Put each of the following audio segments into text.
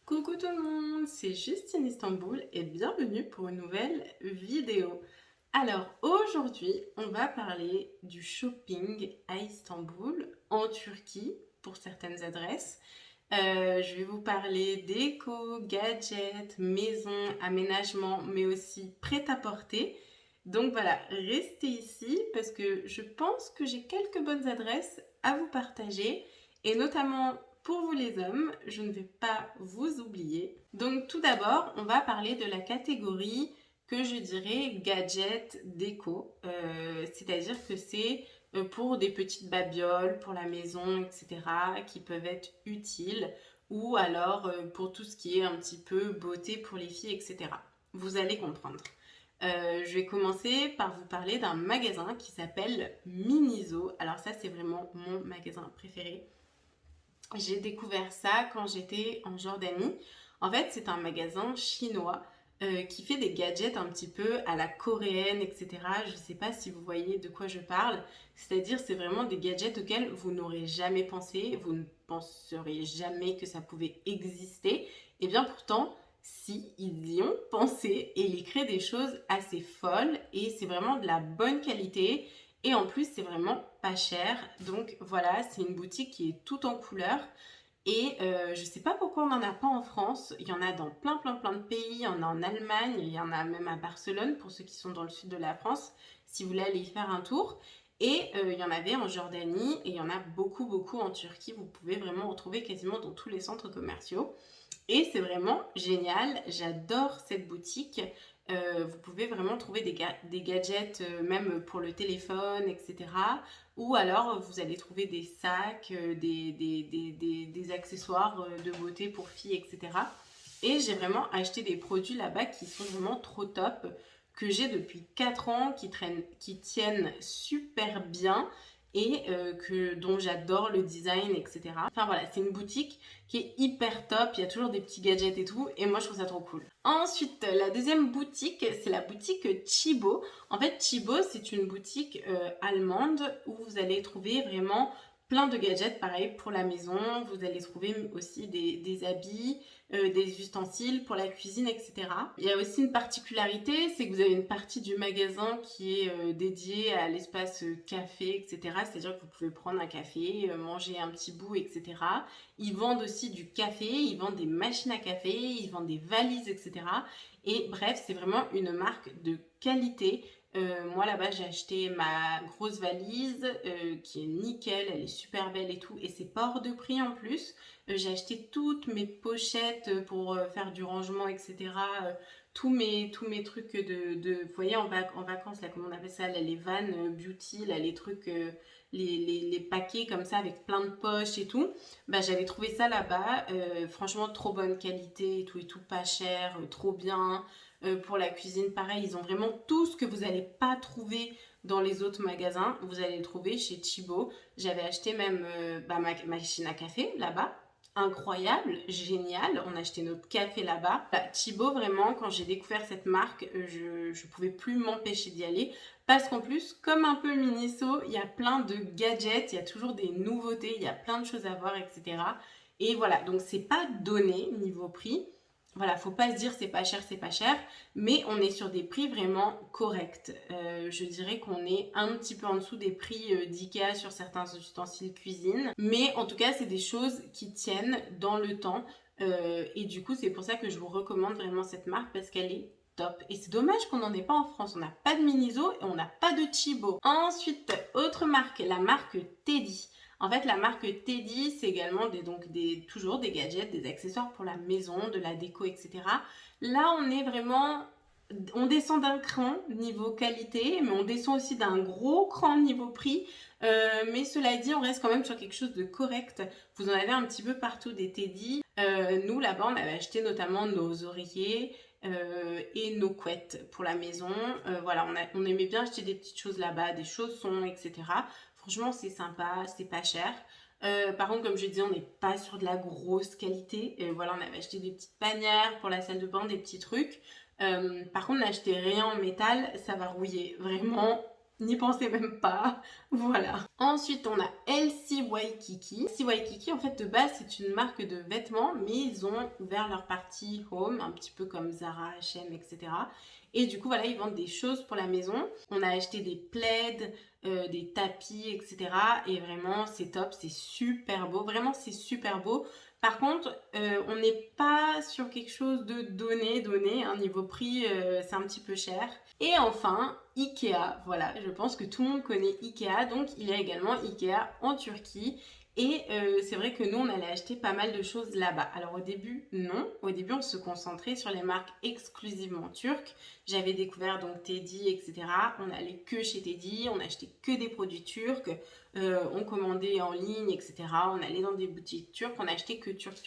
Coucou tout le monde, c'est Justine Istanbul et bienvenue pour une nouvelle vidéo. Alors aujourd'hui, on va parler du shopping à Istanbul, en Turquie, pour certaines adresses. Je vais vous parler déco, gadgets, maison, aménagement, mais aussi prêt-à-porter. Donc voilà, restez ici parce que je pense que j'ai quelques bonnes adresses à vous partager et notamment pour vous les hommes, je ne vais pas vous oublier. Donc tout d'abord, on va parler de la catégorie que je dirais gadget déco, c'est-à-dire que c'est pour des petites babioles, pour la maison, etc., qui peuvent être utiles, ou alors pour tout ce qui est un petit peu beauté pour les filles, etc. Vous allez comprendre. Je vais commencer par vous parler d'un magasin qui s'appelle Miniso. Alors ça, c'est vraiment mon magasin préféré. J'ai découvert ça quand j'étais en Jordanie. En fait, c'est un magasin chinois qui fait des gadgets un petit peu à la coréenne, etc. Je ne sais pas si vous voyez de quoi je parle. C'est-à-dire, c'est vraiment des gadgets auxquels vous n'aurez jamais pensé, vous ne penseriez jamais que ça pouvait exister. Et bien pourtant, si, ils y ont pensé et ils créent des choses assez folles et c'est vraiment de la bonne qualité. Et en plus, c'est vraiment pas cher. Donc voilà, c'est une boutique qui est toute en couleurs. Et je sais pas pourquoi on n'en a pas en France. Il y en a dans plein de pays. Il y en a en Allemagne, il y en a même à Barcelone pour ceux qui sont dans le sud de la France, si vous voulez aller y faire un tour. Et il y en avait en Jordanie et il y en a beaucoup en Turquie. Vous pouvez vraiment retrouver quasiment dans tous les centres commerciaux. Et c'est vraiment génial, j'adore cette boutique. Vous pouvez vraiment trouver des gadgets, même pour le téléphone, etc. Ou alors vous allez trouver des sacs, des accessoires de beauté pour filles, etc. Et j'ai vraiment acheté des produits là-bas qui sont vraiment trop top, que j'ai depuis 4 ans, qui tiennent super bien et dont j'adore le design, etc. Enfin voilà, c'est une boutique qui est hyper top, il y a toujours des petits gadgets et tout, et moi je trouve ça trop cool. Ensuite, la deuxième boutique, c'est la boutique Chibo. En fait, Chibo, c'est une boutique allemande où vous allez trouver vraiment plein de gadgets, pareil, pour la maison. Vous allez trouver aussi des habits, des ustensiles pour la cuisine, etc. Il y a aussi une particularité, c'est que vous avez une partie du magasin qui est dédiée à l'espace café, etc. C'est-à-dire que vous pouvez prendre un café, manger un petit bout, etc. Ils vendent aussi du café, ils vendent des machines à café, ils vendent des valises, etc. Et bref, c'est vraiment une marque de qualité. Moi là-bas j'ai acheté ma grosse valise qui est nickel, elle est super belle et tout, et c'est pas hors de prix en plus. J'ai acheté toutes mes pochettes pour faire du rangement, etc. Tous mes trucs vous voyez, en vacances, là, comment on appelle ça, là, les vannes beauty, là, les trucs, les paquets comme ça avec plein de poches et tout. Bah, j'avais trouvé ça là-bas, franchement, trop bonne qualité et tout, pas cher, trop bien. Pour la cuisine, pareil, ils ont vraiment tout ce que vous n'allez pas trouver dans les autres magasins. Vous allez le trouver chez Chibo. J'avais acheté même ma machine à café là-bas. Incroyable, génial. On a acheté notre café là-bas. Bah, Chibo, vraiment, quand j'ai découvert cette marque, je pouvais plus m'empêcher d'y aller. Parce qu'en plus, comme un peu Miniso, il y a plein de gadgets, il y a toujours des nouveautés, il y a plein de choses à voir, etc. Et voilà, donc c'est pas donné niveau prix. Voilà, faut pas se dire c'est pas cher, mais on est sur des prix vraiment corrects. Je dirais qu'on est un petit peu en dessous des prix d'IKEA sur certains ustensiles cuisine, mais en tout cas c'est des choses qui tiennent dans le temps. Et du coup c'est pour ça que je vous recommande vraiment cette marque parce qu'elle est top. Et c'est dommage qu'on n'en ait pas en France. On n'a pas de Miniso et on n'a pas de Chibo. Ensuite, autre marque, la marque Teddy. En fait, la marque Teddy, c'est également toujours des gadgets, des accessoires pour la maison, de la déco, etc. Là, on descend d'un cran niveau qualité, mais on descend aussi d'un gros cran niveau prix. Mais cela dit, on reste quand même sur quelque chose de correct. Vous en avez un petit peu partout des Teddy. Nous, là-bas, on avait acheté notamment nos oreillers et nos couettes pour la maison. Voilà, on aimait bien acheter des petites choses là-bas, des chaussons, etc. Franchement, c'est sympa, c'est pas cher. Par contre, comme je disais, on n'est pas sur de la grosse qualité. Voilà, on avait acheté des petites panières pour la salle de bain, des petits trucs. Par contre, n'achetez rien en métal, ça va rouiller. Vraiment, N'y pensez même pas, voilà. Ensuite, on a LC Waikiki. LC Waikiki, en fait, de base, c'est une marque de vêtements, mais ils ont ouvert leur partie home, un petit peu comme Zara, H&M, etc. Et du coup, voilà, ils vendent des choses pour la maison. On a acheté des plaids, des tapis, etc. Et vraiment, c'est top, c'est super beau. Vraiment, c'est super beau. Par contre, on n'est pas sur quelque chose de donné. Un niveau prix, c'est un petit peu cher. Et enfin, Ikea. Voilà, je pense que tout le monde connaît Ikea. Donc, il y a également Ikea en Turquie. Et c'est vrai que nous, on allait acheter pas mal de choses là-bas. Alors au début, non. Au début, on se concentrait sur les marques exclusivement turques. J'avais découvert donc Teddy, etc. On n'allait que chez Teddy, on achetait que des produits turcs. On commandait en ligne, etc. On allait dans des boutiques turques, on achetait que turc.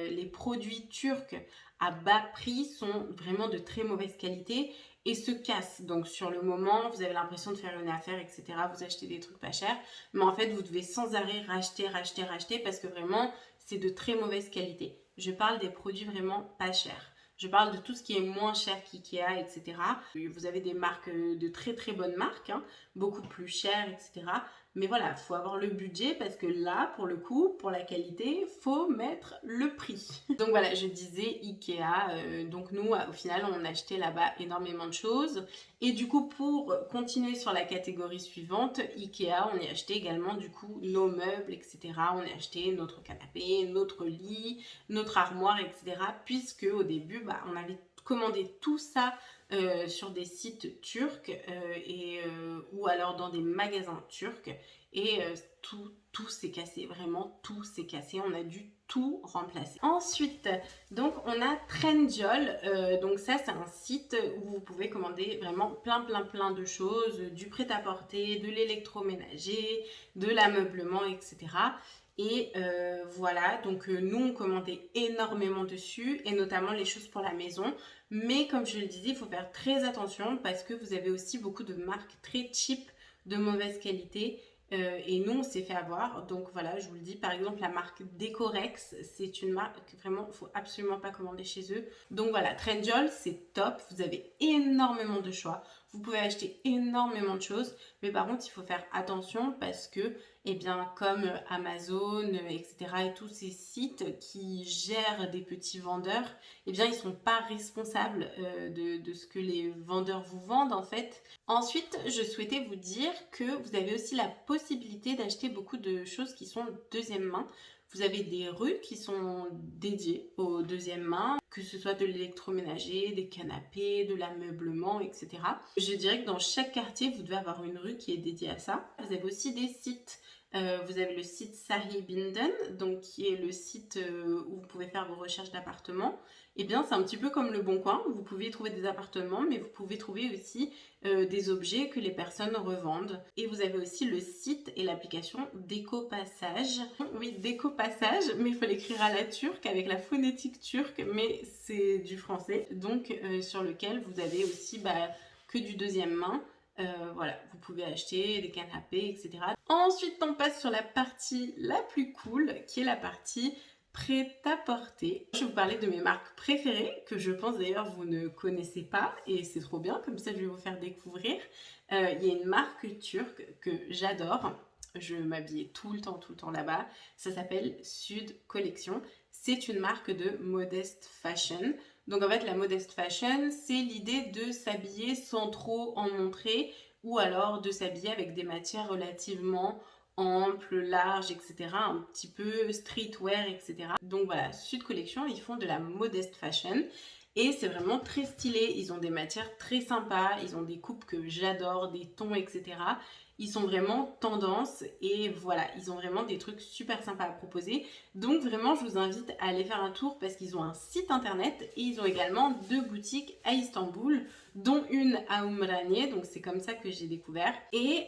Les produits turcs à bas prix sont vraiment de très mauvaise qualité et se cassent. Donc sur le moment, vous avez l'impression de faire une affaire, etc. Vous achetez des trucs pas chers, mais en fait, vous devez sans arrêt racheter parce que vraiment, c'est de très mauvaise qualité. Je parle des produits vraiment pas chers. Je parle de tout ce qui est moins cher qu'IKEA, etc. Vous avez des marques de très très bonnes marques, hein, beaucoup plus chères, etc. Mais voilà, il faut avoir le budget parce que là, pour le coup, pour la qualité, faut mettre le prix. Donc voilà, je disais Ikea. Donc nous, au final, on a acheté là-bas énormément de choses. Et du coup, pour continuer sur la catégorie suivante, Ikea, on y a acheté également du coup nos meubles, etc. On a acheté notre canapé, notre lit, notre armoire, etc. Puisque au début, on avait commandé tout ça sur des sites turcs ou alors dans des magasins turcs et tout s'est cassé, vraiment tout s'est cassé, on a dû tout remplacer. Ensuite, donc on a Trendyol, donc ça c'est un site où vous pouvez commander vraiment plein de choses, du prêt-à-porter, de l'électroménager, de l'ameublement, etc. Et voilà, donc nous on commandait énormément dessus et notamment les choses pour la maison. Mais comme je le disais, il faut faire très attention parce que vous avez aussi beaucoup de marques très cheap, de mauvaise qualité. Et nous, on s'est fait avoir. Donc voilà, je vous le dis, par exemple, la marque Decorex, c'est une marque que vraiment, il ne faut absolument pas commander chez eux. Donc voilà, Trendyol, c'est top. Vous avez énormément de choix. Vous pouvez acheter énormément de choses. Mais par contre, il faut faire attention parce que, eh bien, comme Amazon, etc. et tous ces sites qui gèrent des petits vendeurs, eh bien, ils ne sont pas responsables de ce que les vendeurs vous vendent, en fait. Ensuite, je souhaitais vous dire que vous avez aussi la possibilité d'acheter beaucoup de choses qui sont deuxième main. Vous avez des rues qui sont dédiées aux deuxième main, que ce soit de l'électroménager, des canapés, de l'ameublement, etc. Je dirais que dans chaque quartier, vous devez avoir une rue qui est dédiée à ça. Vous avez aussi des sites. Vous avez le site Sahibinden, donc qui est le site où vous pouvez faire vos recherches d'appartements. Eh bien, c'est un petit peu comme le Bon Coin. Vous pouvez trouver des appartements, mais vous pouvez trouver aussi des objets que les personnes revendent. Et vous avez aussi le site et l'application Décopassage. Oui, Décopassage, mais il faut l'écrire à la turque avec la phonétique turque, mais c'est du français. Donc, sur lequel vous avez aussi que du deuxième main. Voilà, vous pouvez acheter des canapés, etc. Ensuite, on passe sur la partie la plus cool, qui est la partie prêt-à-porter. Je vais vous parler de mes marques préférées, que je pense d'ailleurs vous ne connaissez pas, et c'est trop bien, comme ça je vais vous faire découvrir. Il y a une marque turque que j'adore, je m'habillais tout le temps là-bas, ça s'appelle Sud Collection. C'est une marque de modest fashion. Donc en fait la modest fashion, c'est l'idée de s'habiller sans trop en montrer, ou alors de s'habiller avec des matières relativement ample, large, etc. Un petit peu streetwear, etc. Donc voilà, Sud Collection, ils font de la modest fashion. Et c'est vraiment très stylé. Ils ont des matières très sympas. Ils ont des coupes que j'adore, des tons, etc. Ils sont vraiment tendance. Et voilà, ils ont vraiment des trucs super sympas à proposer. Donc vraiment, je vous invite à aller faire un tour parce qu'ils ont un site internet. Et ils ont également 2 boutiques à Istanbul, dont une à Umraniye, donc c'est comme ça que j'ai découvert. Et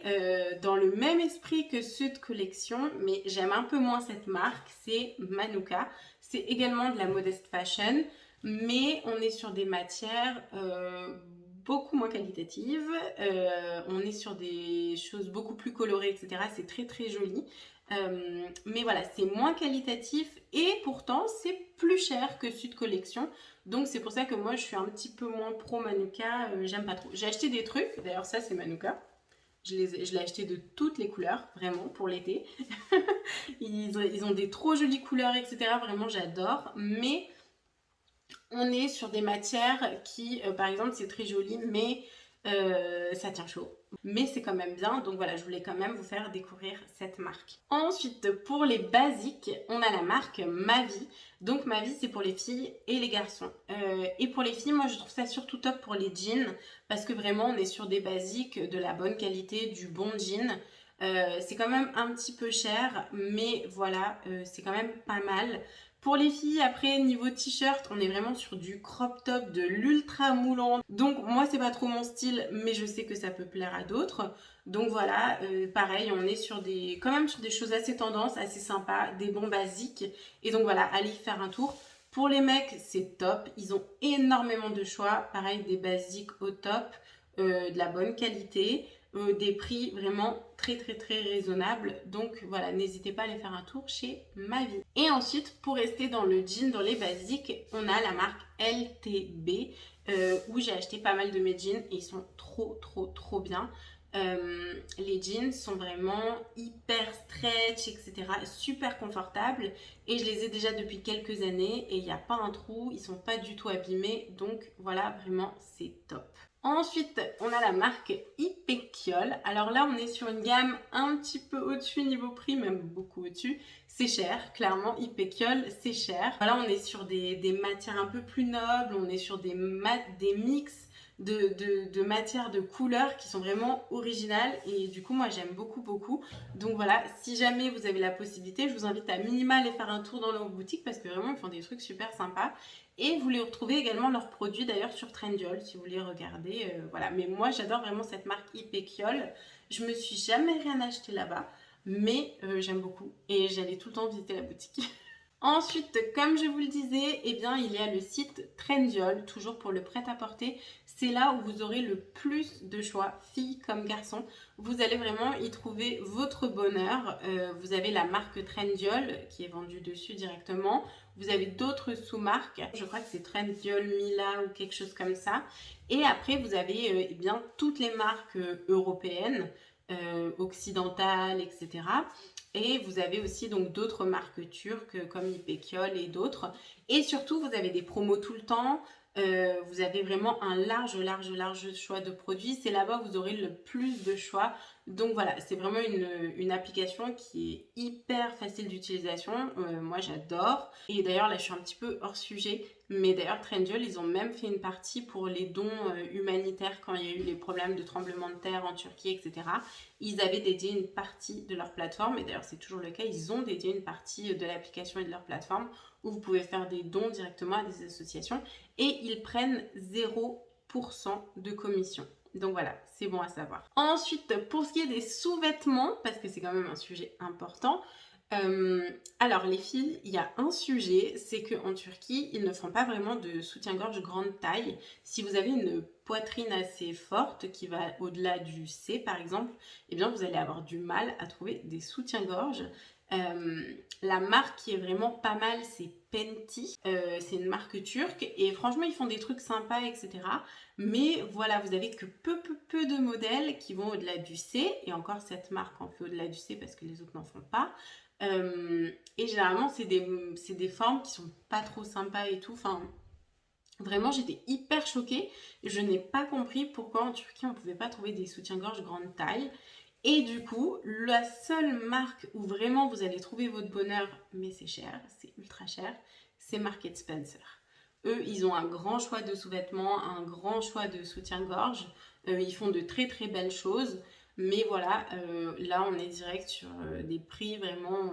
dans le même esprit que Sud Collection, mais j'aime un peu moins cette marque, c'est Manuka. C'est également de la modest fashion, mais on est sur des matières beaucoup moins qualitatives. On est sur des choses beaucoup plus colorées, etc. C'est très très joli. Mais voilà, c'est moins qualitatif et pourtant c'est plus cher que Sud Collection. Donc c'est pour ça que moi je suis un petit peu moins pro Manuka, j'aime pas trop. J'ai acheté des trucs, d'ailleurs ça c'est Manuka. Je l'ai acheté de toutes les couleurs, vraiment, pour l'été. Ils ont des trop jolies couleurs, etc. Vraiment, j'adore. Mais on est sur des matières qui, par exemple, c'est très joli, mais ça tient chaud. Mais c'est quand même bien, donc voilà, je voulais quand même vous faire découvrir cette marque. Ensuite, pour les basiques, on a la marque Mavi. Donc Mavi, c'est pour les filles et les garçons. Et pour les filles, moi je trouve ça surtout top pour les jeans, parce que vraiment on est sur des basiques, de la bonne qualité, du bon jean. C'est quand même un petit peu cher, mais voilà, c'est quand même pas mal. Pour les filles, après, niveau t-shirt, on est vraiment sur du crop top, de l'ultra moulant. Donc, moi, c'est pas trop mon style, mais je sais que ça peut plaire à d'autres. Donc, voilà, pareil, on est sur quand même sur des choses assez tendances, assez sympas, des bons basiques. Et donc, voilà, allez y faire un tour. Pour les mecs, c'est top. Ils ont énormément de choix. Pareil, des basiques au top, de la bonne qualité. Des prix vraiment très très très raisonnables. Donc voilà, n'hésitez pas à aller faire un tour chez Mavi. Et ensuite, pour rester dans le jean, dans les basiques, on a la marque LTB où j'ai acheté pas mal de mes jeans et ils sont trop trop trop bien. Les jeans sont vraiment hyper stretch, etc. Super confortables et je les ai déjà depuis quelques années et il n'y a pas un trou, ils sont pas du tout abîmés. Donc voilà, vraiment c'est top. Ensuite, on a la marque Ipekiol. Alors là, on est sur une gamme un petit peu au-dessus niveau prix, même beaucoup au-dessus. C'est cher, clairement, Ipekiol, c'est cher. Voilà, on est sur des matières un peu plus nobles, on est sur des mix de matières, de couleurs qui sont vraiment originales. Et du coup, moi, j'aime beaucoup, beaucoup. Donc voilà, si jamais vous avez la possibilité, je vous invite à minima aller faire un tour dans leur boutique parce que vraiment, ils font des trucs super sympas. Et vous les retrouvez également leurs produits d'ailleurs sur Trendyol si vous voulez regarder. Voilà. Mais moi j'adore vraiment cette marque Ipekiol. Je me suis jamais rien acheté là-bas, mais j'aime beaucoup et j'allais tout le temps visiter la boutique. Ensuite, comme je vous le disais, eh bien, il y a le site Trendyol, toujours pour le prêt-à-porter. C'est là où vous aurez le plus de choix, filles comme garçons. Vous allez vraiment y trouver votre bonheur. Vous avez la marque Trendyol qui est vendue dessus directement. Vous avez d'autres sous-marques. Je crois que c'est Trendyol Mila ou quelque chose comme ça. Et après, vous avez eh bien, toutes les marques européennes, occidentales, etc. Et vous avez aussi donc d'autres marques turques comme Ipekiol et d'autres. Et surtout, vous avez des promos tout le temps. Vous avez vraiment un large choix de produits. C'est là-bas où vous aurez le plus de choix. Donc voilà, c'est vraiment une application qui est hyper facile d'utilisation. Moi, j'adore. Et d'ailleurs, là, je suis un petit peu hors sujet. Mais d'ailleurs, Trendyol, ils ont même fait une partie pour les dons humanitaires quand il y a eu les problèmes de tremblement de terre en Turquie, etc. Ils avaient dédié une partie de leur plateforme. Et d'ailleurs, c'est toujours le cas. Ils ont dédié une partie de l'application et de leur plateforme où vous pouvez faire des dons directement à des associations. Et ils prennent 0% de commission. Donc voilà, c'est bon à savoir. Ensuite, pour ce qui est des sous-vêtements, parce que c'est quand même un sujet important, alors les filles, il y a un sujet, c'est qu'en Turquie, ils ne font pas vraiment de soutien-gorge grande taille. Si vous avez une poitrine assez forte qui va au-delà du C par exemple, eh bien vous allez avoir du mal à trouver des soutiens-gorge. La marque qui est vraiment pas mal, c'est Penti. C'est une marque turque et franchement ils font des trucs sympas, etc. Mais voilà, vous avez que peu de modèles qui vont au-delà du C, et encore cette marque en fait au-delà du C parce que les autres n'en font pas. Et généralement c'est des formes qui sont pas trop sympas et tout. Enfin, vraiment j'étais hyper choquée. Je n'ai pas compris pourquoi en Turquie on pouvait pas trouver des soutiens-gorge grande taille. Et du coup, la seule marque où vraiment vous allez trouver votre bonheur, mais c'est cher, c'est ultra cher, c'est Market Spencer. Eux, ils ont un grand choix de sous-vêtements, un grand choix de soutien-gorge. Ils font de très très belles choses. Mais voilà, là on est direct sur des prix vraiment...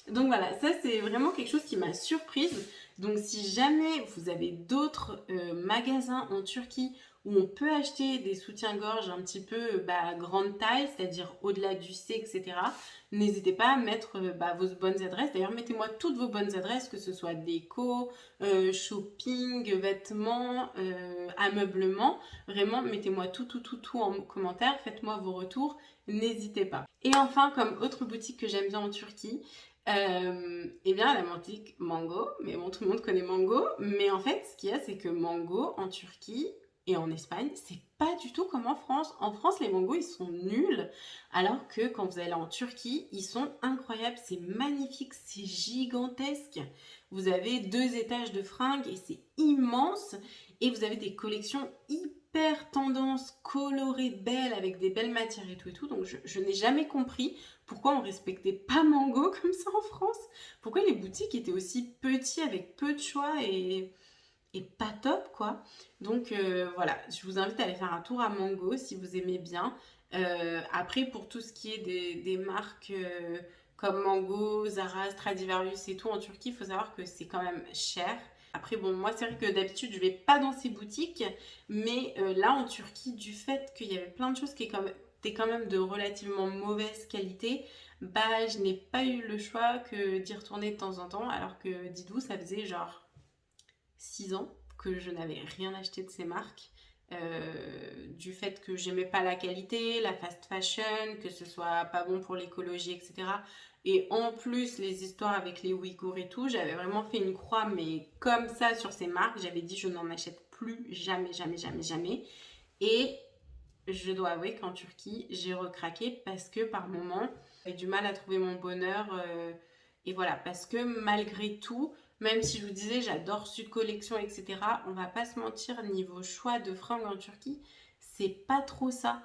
Donc voilà, ça c'est vraiment quelque chose qui m'a surprise. Donc si jamais vous avez d'autres magasins en Turquie où on peut acheter des soutiens-gorge un petit peu grande taille, c'est-à-dire au-delà du C, etc. N'hésitez pas à mettre vos bonnes adresses. D'ailleurs, mettez-moi toutes vos bonnes adresses, que ce soit déco, shopping, vêtements, ameublement. Vraiment, mettez-moi tout en commentaire. Faites-moi vos retours. N'hésitez pas. Et enfin, comme autre boutique que j'aime bien en Turquie, eh bien la boutique Mango. Mais bon, tout le monde connaît Mango. Mais en fait, ce qu'il y a, c'est que Mango, en Turquie, et en Espagne, c'est pas du tout comme en France. En France, les mangos, ils sont nuls, alors que quand vous allez en Turquie, ils sont incroyables. C'est magnifique, c'est gigantesque. Vous avez 2 étages de fringues et c'est immense. Et vous avez des collections hyper tendance, colorées, belles, avec des belles matières et tout et tout. Donc je n'ai jamais compris pourquoi on respectait pas Mango comme ça en France. Pourquoi les boutiques étaient aussi petits avec peu de choix et pas top quoi. Donc voilà, je vous invite à aller faire un tour à Mango si vous aimez bien. Après pour tout ce qui est des marques comme Mango, Zara, Stradivarius et tout en Turquie, il faut savoir que c'est quand même cher. Après bon, moi c'est vrai que d'habitude je vais pas dans ces boutiques, mais là en Turquie, du fait qu'il y avait plein de choses qui étaient quand même de relativement mauvaise qualité, bah je n'ai pas eu le choix que d'y retourner de temps en temps, alors que dites-vous ça faisait genre 6 ans que je n'avais rien acheté de ces marques. Du fait que j'aimais pas la qualité, la fast fashion, que ce soit pas bon pour l'écologie, etc. Et en plus, les histoires avec les Ouïghours et tout, j'avais vraiment fait une croix, mais comme ça sur ces marques, j'avais dit je n'en achète plus jamais, jamais, jamais, jamais. Et je dois avouer qu'en Turquie, j'ai recraqué parce que par moments, j'avais du mal à trouver mon bonheur. Et voilà, parce que malgré tout, même si je vous disais j'adore Sud Collection, etc., on va pas se mentir, niveau choix de fringues en Turquie, c'est pas trop ça.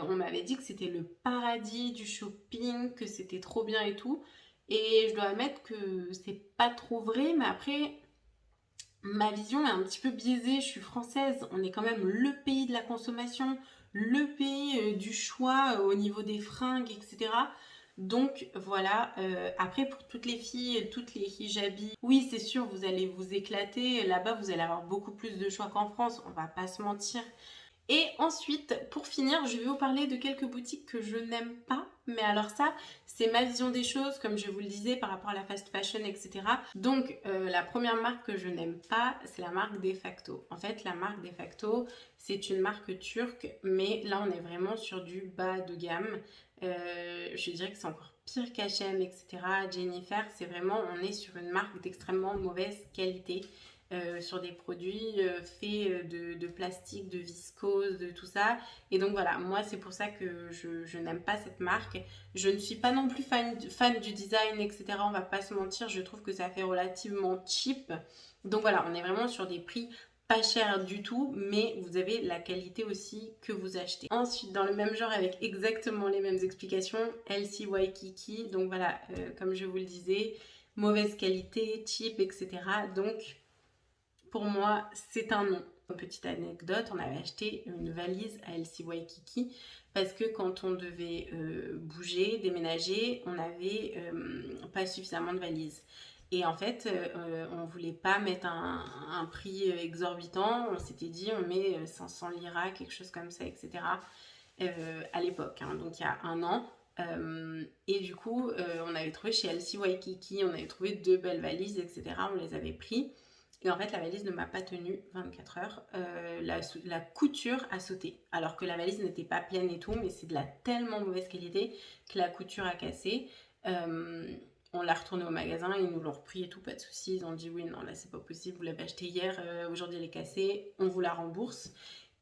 On m'avait dit que c'était le paradis du shopping, que c'était trop bien et tout. Et je dois admettre que c'est pas trop vrai, mais après, ma vision est un petit peu biaisée. Je suis française, on est quand même le pays de la consommation, le pays du choix au niveau des fringues, etc. Donc voilà, après pour toutes les filles, toutes les hijabis, oui c'est sûr, vous allez vous éclater. Là-bas, vous allez avoir beaucoup plus de choix qu'en France, on va pas se mentir. Et ensuite, pour finir, je vais vous parler de quelques boutiques que je n'aime pas. Mais alors ça, c'est ma vision des choses, comme je vous le disais, par rapport à la fast fashion, etc. Donc, la première marque que je n'aime pas, c'est la marque De Facto. En fait, la marque De Facto, c'est une marque turque, mais là, on est vraiment sur du bas de gamme. Je dirais que c'est encore pire qu'H&M, etc. Jennifer, c'est vraiment, on est sur une marque d'extrêmement mauvaise qualité. Sur des produits faits de plastique, de viscose, de tout ça. Et donc voilà, moi c'est pour ça que je n'aime pas cette marque. Je ne suis pas non plus fan du design, etc. On va pas se mentir, je trouve que ça fait relativement cheap. Donc voilà, on est vraiment sur des prix pas chers du tout, mais vous avez la qualité aussi que vous achetez. Ensuite, dans le même genre, avec exactement les mêmes explications, Elsie Waikiki. Donc voilà, comme je vous le disais, mauvaise qualité, cheap, etc. Donc pour moi, c'est un non. Une petite anecdote, on avait acheté une valise à Elsie Waikiki parce que quand on devait bouger, déménager, on n'avait pas suffisamment de valises. Et en fait, on ne voulait pas mettre un prix exorbitant. On s'était dit, on met 500 liras, quelque chose comme ça, etc. À l'époque, hein, donc il y a un an. Et du coup, on avait trouvé chez Elsie Waikiki, on avait trouvé 2 belles valises, etc. On les avait pris. Et en fait, la valise ne m'a pas tenu 24 heures. La couture a sauté. Alors que la valise n'était pas pleine et tout, mais c'est de la tellement mauvaise qualité que la couture a cassé. On l'a retourné au magasin, ils nous l'ont repris et tout, pas de soucis. Ils ont dit oui, non, là c'est pas possible, vous l'avez acheté hier, aujourd'hui elle est cassée, on vous la rembourse.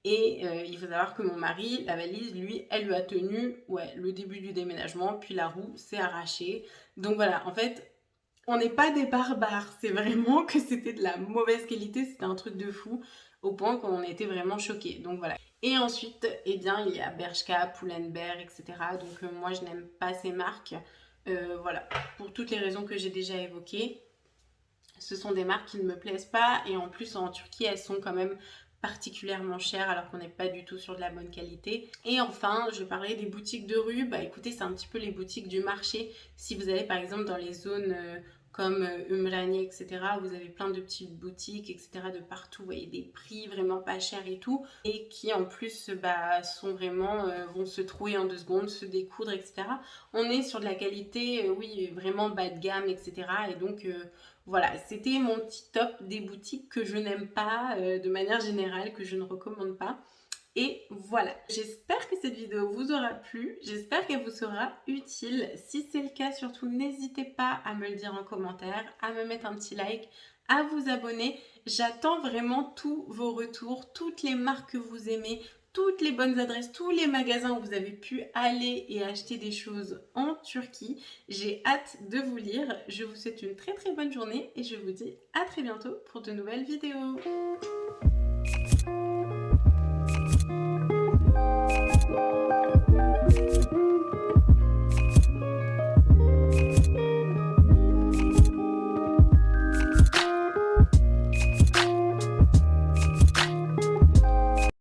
Et il faut savoir que mon mari, la valise, lui, elle lui a tenu le début du déménagement, puis la roue s'est arrachée. Donc voilà, en fait, on n'est pas des barbares, c'est vraiment que c'était de la mauvaise qualité, c'était un truc de fou, au point qu'on était vraiment choqués. Donc voilà. Et ensuite, eh bien, il y a Bershka, Pull&Bear, etc. Donc moi, je n'aime pas ces marques. Voilà, pour toutes les raisons que j'ai déjà évoquées. Ce sont des marques qui ne me plaisent pas et en plus en Turquie elles sont quand même particulièrement chères alors qu'on n'est pas du tout sur de la bonne qualité. Et enfin, je parlais des boutiques de rue. Bah écoutez, c'est un petit peu les boutiques du marché. Si vous allez par exemple dans les zones comme Umrani, etc., où vous avez plein de petites boutiques, etc., de partout, vous voyez des prix vraiment pas chers et tout, et qui en plus sont vraiment, vont se trouer en 2 secondes, se découdre, etc. On est sur de la qualité, oui, vraiment bas de gamme, etc. Et donc, voilà, c'était mon petit top des boutiques que je n'aime pas de manière générale, que je ne recommande pas. Et voilà, j'espère que cette vidéo vous aura plu, j'espère qu'elle vous sera utile. Si c'est le cas, surtout n'hésitez pas à me le dire en commentaire, à me mettre un petit like, à vous abonner. J'attends vraiment tous vos retours, toutes les marques que vous aimez, toutes les bonnes adresses, tous les magasins où vous avez pu aller et acheter des choses en Turquie. J'ai hâte de vous lire. Je vous souhaite une très très bonne journée et je vous dis à très bientôt pour de nouvelles vidéos.